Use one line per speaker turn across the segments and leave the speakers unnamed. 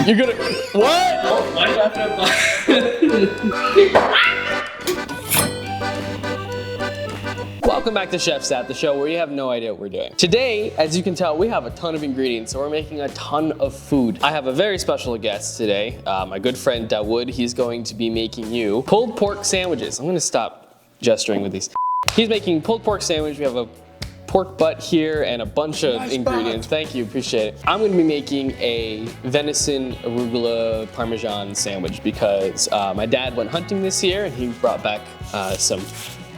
You're gonna, what?
Oh, why do you have to
Welcome back to Shef Satt, the show where you have no idea what we're doing. Today, as you can tell, we have a ton of ingredients, so we're making a ton of food. I have a very special guest today, my good friend Dawood. He's going to be making you pulled pork sandwiches. I'm gonna stop gesturing with these. He's making pulled pork sandwich. We have a pork butt here and a bunch of ingredients. Thank you, appreciate it. I'm gonna be making a venison arugula parmesan sandwich because my dad went hunting this year and he brought back some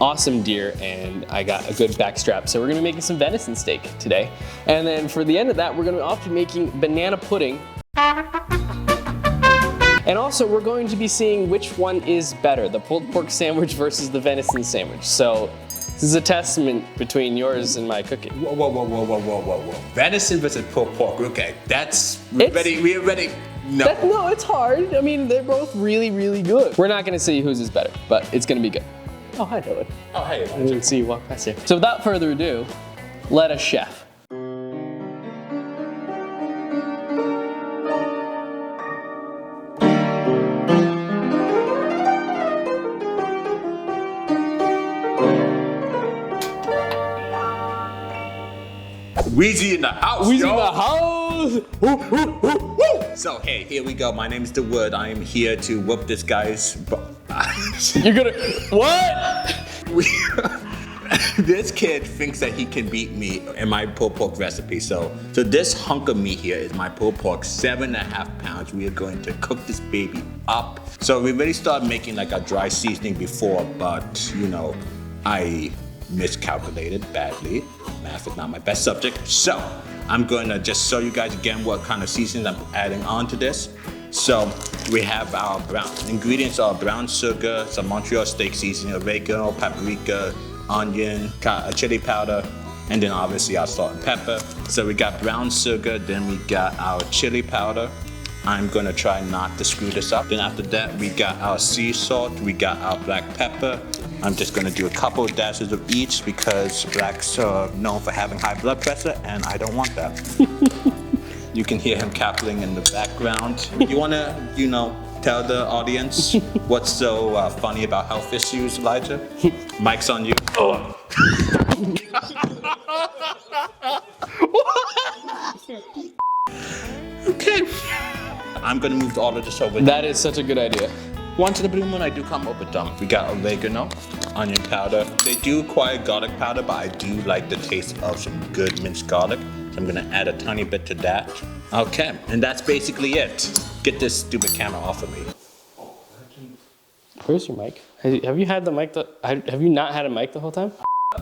awesome deer and I got a good backstrap. So we're gonna be making some venison steak today. And then for the end of that, we're gonna also be making banana pudding. And also we're going to be seeing which one is better, the pulled pork sandwich versus the venison sandwich. So this is a testament between yours and my cooking.
Whoa. Venison versus pulled pork. Okay, we're ready. No,
it's hard. I mean, they're both really, really good. We're not gonna see whose is better, but it's gonna be good. Oh, hi, Dawood.
Oh, hey.
I didn't see you walk past here. So without further ado, let us chef.
Weezy in the house,
Weezy
yo.
in the house!
So, hey, here we go. My name is Dawood. I am here to whoop this guy's
You're gonna, what?
This kid thinks that he can beat me in my pulled pork recipe. So this hunk of meat here is my pulled pork, 7.5 pounds. We are going to cook this baby up. So we already started making like a dry seasoning before, but you know, I miscalculated badly. Math is not my best subject. So I'm going to just show you guys again what kind of seasonings I'm adding on to this. So we have our ingredients are brown sugar, some Montreal steak seasoning, oregano, paprika, onion, chili powder, and then obviously our salt and pepper. So we got brown sugar, then we got our chili powder. I'm gonna try not to screw this up. Then after that, we got our sea salt, we got our black pepper. I'm just gonna do a couple of dashes of each because blacks are known for having high blood pressure, and I don't want that. You can hear him cackling in the background. You wanna, tell the audience what's so funny about health issues, Elijah? Mike's on you. Oh. Okay. I'm gonna move all of this over.
That is such a good idea.
Once in a blue moon, I do come up with them. We got oregano, onion powder. They do require garlic powder, but I do like the taste of some good minced garlic. So I'm gonna add a tiny bit to that. Okay, and that's basically it. Get this stupid camera off of me.
Where's your mic? Have you had the mic? Have you not had a mic the whole time?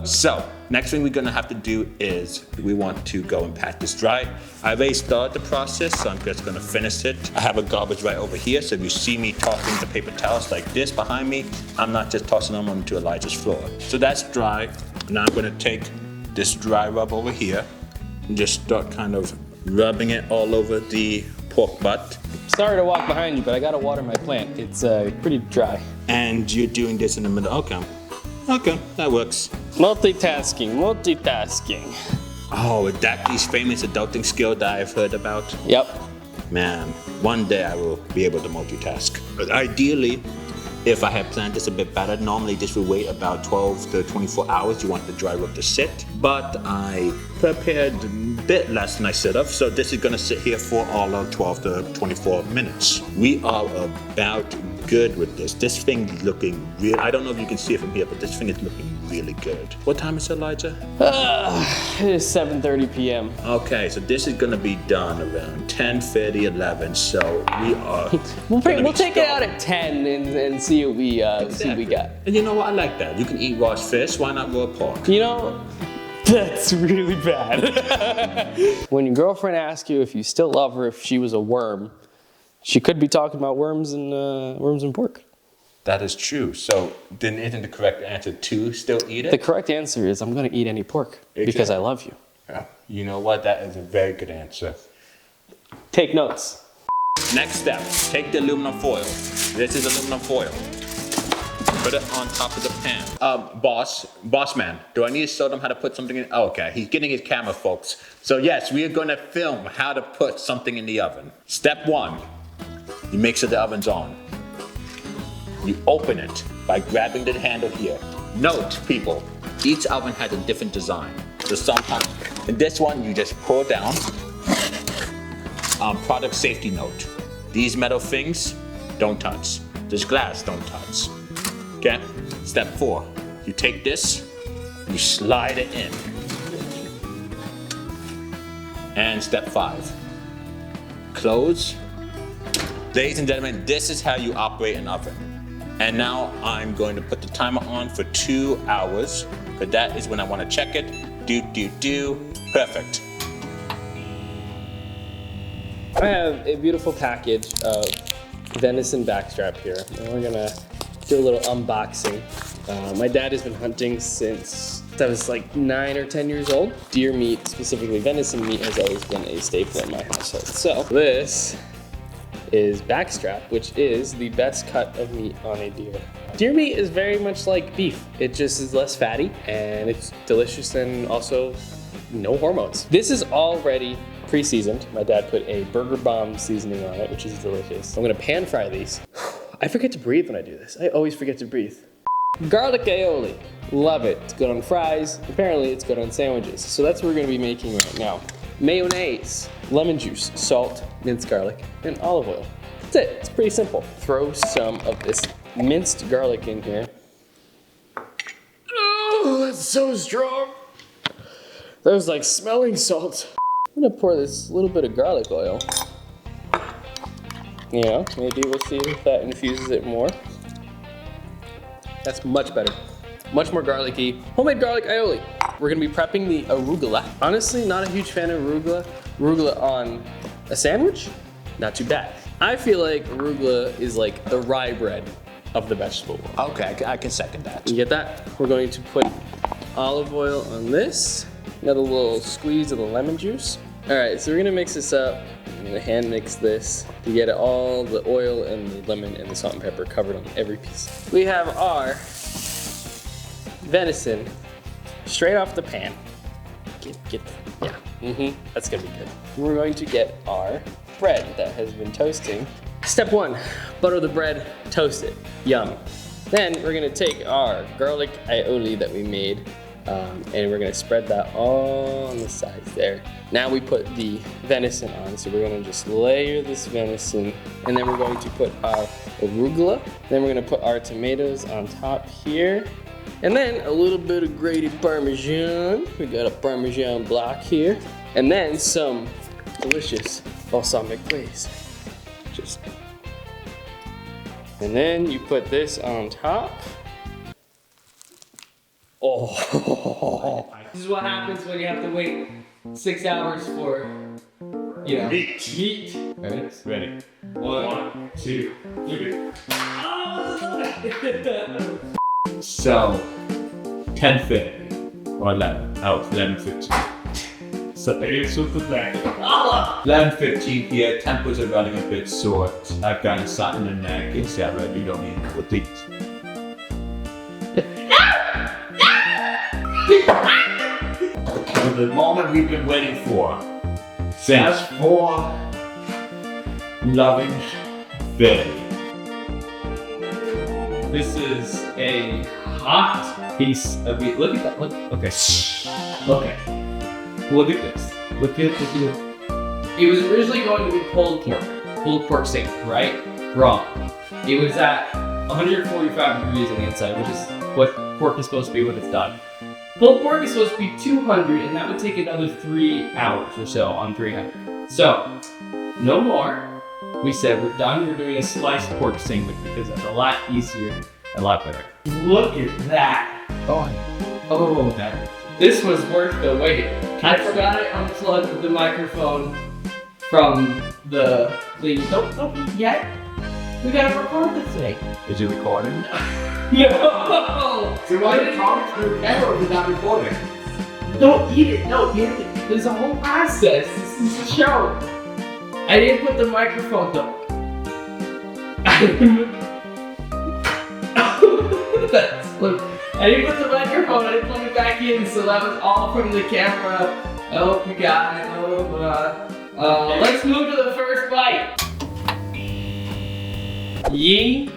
So, next thing we're gonna have to do is we want to go and pat this dry. I already started the process, so I'm just gonna finish it. I have a garbage right over here, so if you see me tossing the paper towels like this behind me, I'm not just tossing them onto Elijah's floor. So that's dry. Now I'm gonna take this dry rub over here and just start kind of rubbing it all over the pork butt.
Sorry to walk behind you, but I gotta water my plant. It's pretty dry.
And you're doing this in the middle. Okay, that works.
Multitasking.
Oh, Daki's famous adulting skill that I've heard about.
Yep.
Man, one day I will be able to multitask. But ideally, if I had planned this a bit better, normally this would wait about 12 to 24 hours. You want the dry rub to sit, but I prepared a bit less than I should have, so this is gonna sit here for all of 12 to 24 minutes. We are about good with this. This thing is looking real. I don't know if you can see it from here, but this thing is looking really good. What time is it, Elijah?
It is 7:30 p.m.
Okay, so this is gonna be done around 10:30, 11. So we are.
We'll take it out at 10 and see what we got.
And you know what? I like that. You can eat raw fish. Why not raw pork?
You know, that's really bad. When your girlfriend asks you if you still love her if she was a worm, she could be talking about worms and pork.
That is true. So then isn't the correct answer to still eat it?
The correct answer is I'm gonna eat any pork because I love you.
Yeah. You know what? That is a very good answer.
Take notes.
Next step, take the aluminum foil. This is aluminum foil. Put it on top of the pan. Boss man, do I need to show them how to put something in? Oh, okay, he's getting his camera, folks. So yes, we are gonna film how to put something in the oven. Step 1, you make sure the oven's on. You open it by grabbing the handle here. Note, people, each oven has a different design. So sometimes, in this one, you just pull down. Product safety note. These metal things, don't touch. This glass, don't touch. Okay? Step 4, you take this, you slide it in. And step 5, close. Ladies and gentlemen, this is how you operate an oven. And now I'm going to put the timer on for 2 hours, because that is when I want to check it. Perfect.
I have a beautiful package of venison backstrap here, and we're gonna do a little unboxing. My dad has been hunting since I was like 9 or 10 years old. Deer meat, specifically venison meat, has always been a staple in my household. So this is backstrap, which is the best cut of meat on a deer. Deer meat is very much like beef. It just is less fatty and it's delicious and also no hormones. This is already pre-seasoned. My dad put a burger bomb seasoning on it, which is delicious. I'm gonna pan fry these. I forget to breathe when I do this. I always forget to breathe. Garlic aioli, love it. It's good on fries. Apparently it's good on sandwiches. So that's what we're gonna be making right now. Mayonnaise, lemon juice, salt, minced garlic, and olive oil. That's it, it's pretty simple. Throw some of this minced garlic in here. Oh, that's so strong. That was like smelling salt. I'm gonna pour this little bit of garlic oil. You know, maybe we'll see if that infuses it more. That's much better. Much more garlicky. Homemade garlic aioli. We're gonna be prepping the arugula. Honestly, not a huge fan of arugula. Arugula on a sandwich, not too bad. I feel like arugula is like the rye bread of the vegetable world.
Okay, I can second that.
You get that? We're going to put olive oil on this. Another little squeeze of the lemon juice. All right, so we're gonna mix this up. I'm gonna hand mix this to get all the oil and the lemon and the salt and pepper covered on every piece. We have our venison straight off the pan. That's gonna be good. We're going to get our bread that has been toasting. Step 1, butter the bread, toast it, yum. Then we're gonna take our garlic aioli that we made, and we're gonna spread that all on the sides there. Now we put the venison on, so we're gonna just layer this venison, and then we're going to put our arugula, then we're gonna put our tomatoes on top here, and then a little bit of grated Parmesan. We got a Parmesan block here, and then some delicious balsamic glaze. And then you put this on top. Oh, this is what happens when you have to wait 6 hours for, you know, meat. Ready?
Ready.
1, 2, 3.
So, 10:50 or 11. Oh, 11:15. So it's with the blanket. 11:15 here. Tempers are running a bit short. I've got a shot in the neck. It's that ready. You don't need to with these. So the moment we've been waiting for since 4 loving day. This is a hot piece of meat. Look at that. Look. Okay. Okay. Look at this. Look at this.
It was originally going to be pulled pork steak, right? Wrong. It was at 145 degrees on the inside, which is what pork is supposed to be when it's done. Pulled pork is supposed to be 200, and that would take another 3 hours or so on 300. So, no more. We said we're done. We're doing a sliced pork sandwich because that's a lot easier, a lot better. Look at that. Oh, that. This was worth the wait. I forgot I unplugged the microphone from the Don't eat yet. We gotta record this thing.
Is it recording?
No!
So why did you talk through the camera if it's not recording?
Don't eat it. No, there's a whole process. This is a show. I didn't put the microphone though. Look, I didn't put the microphone, I didn't plug it back in, so that was all from the camera. I hope you got it. Let's move to the first bite. Yi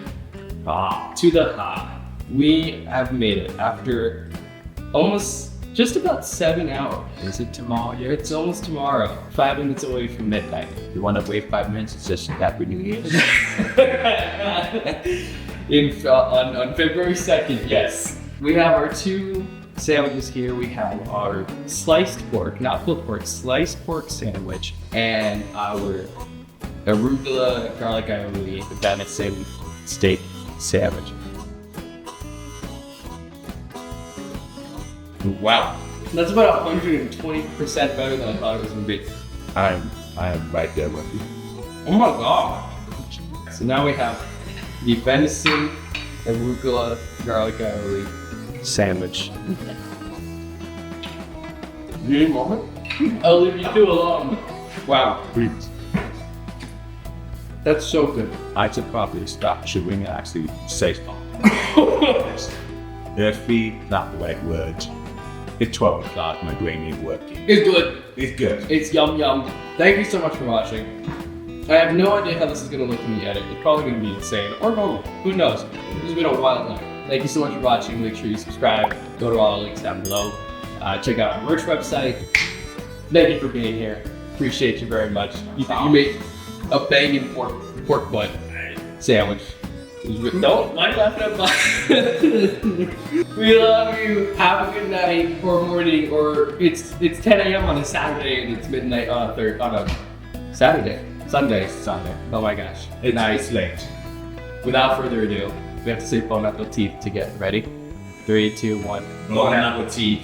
to the ha. We have made it after almost just about 7 hours.
Is it tomorrow yet?
It's almost tomorrow, 5 minutes away from midnight.
You want to wait 5 minutes? It's just Happy New Year.
On February 2nd, yes. We have our 2 sandwiches here. We have our sliced pork, not pulled pork, sliced pork sandwich, and our arugula garlic aioli venison steak sandwich.
Wow.
That's about 120% better than I thought it was gonna be.
I am right there with you.
Oh my god. So now we have the venison arugula garlic aioli sandwich. You need a moment? I'll leave you 2 alone. Wow.
Please.
That's so good.
I should probably stop chewing and actually say something. Iffy, not the right words. It's 12 o'clock, my brain ain't working.
It's good.
It's good.
It's yum yum. Thank you so much for watching. I have no idea how this is gonna look in the edit. It's probably gonna be insane or normal. Who knows? It's been a wild night. Thank you so much for watching. Make sure you subscribe. Go to all the links down below. Check out our merch website. Thank you for being here. Appreciate you very much. You made a banging pork butt sandwich. Don't mind laughing at mine. We love you. Have a good night or morning, or it's 10 a.m. on a Saturday and it's midnight on a Saturday. Sunday. Oh my gosh.
It's late.
Without further ado, we have to say bon appetit to get ready. 3, 2, 1.
Bon appetit.